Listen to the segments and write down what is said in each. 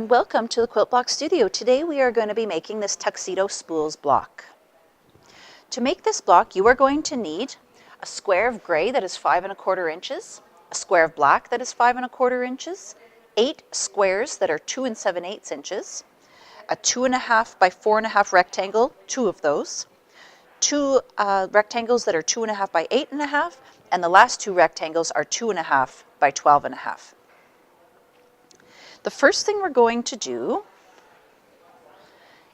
and welcome to the Quilt Block Studio. Today we are going to be making this Tuxedo Spools block. To make this block you are going to need a square of gray that is 5 1/4 inches, a square of black that is 5 1/4 inches, 8 squares that are 2 7/8 inches, a 2 1/2 by 4 1/2 rectangle, 2 of those, 2 rectangles that are 2 1/2 by 8 1/2, and the last 2 rectangles are 2 1/2 by 12 1/2. The first thing we're going to do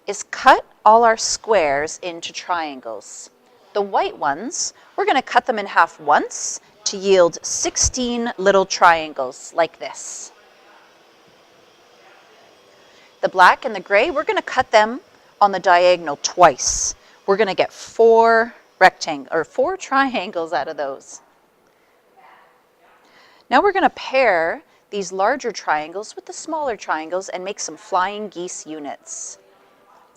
is cut all our squares into triangles. The white ones, we're going to cut them in half once to yield 16 little triangles like this. The black and the gray, we're going to cut them on the diagonal twice. We're going to get 4 triangles out of those. Now we're going to pair these larger triangles with the smaller triangles and make some flying geese units.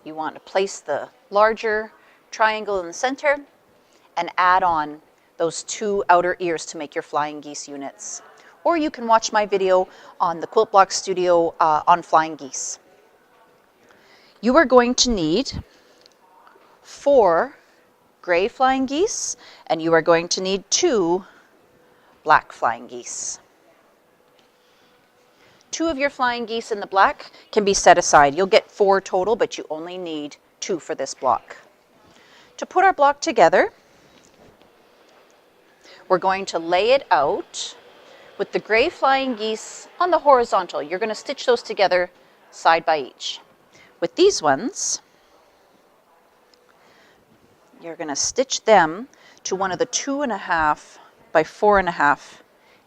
You want to place the larger triangle in the center and add on those 2 outer ears to make your flying geese units. Or you can watch my video on the Quilt Block Studio on flying geese. You are going to need 4 gray flying geese, and you are going to need 2 black flying geese. 2 of your flying geese in the black can be set aside. You'll get 4 total, but you only need 2 for this block. To put our block together, we're going to lay it out with the gray flying geese on the horizontal. You're going to stitch those together side by each. With these ones, you're going to stitch them to one of the 2 1/2 by 4 1/2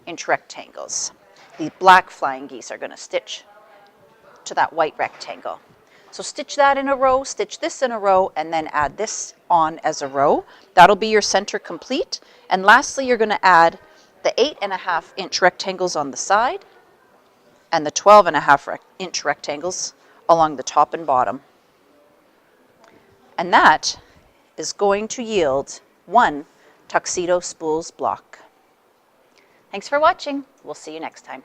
inch rectangles. The black flying geese are going to stitch to that white rectangle. So stitch that in a row, stitch this in a row, and then add this on as a row. That'll be your center complete. And lastly, you're going to add the 8 1/2 inch rectangles on the side and the 12 1/2 inch rectangles along the top and bottom. And that is going to yield 1 Tuxedo Spools block. Thanks for watching. We'll see you next time.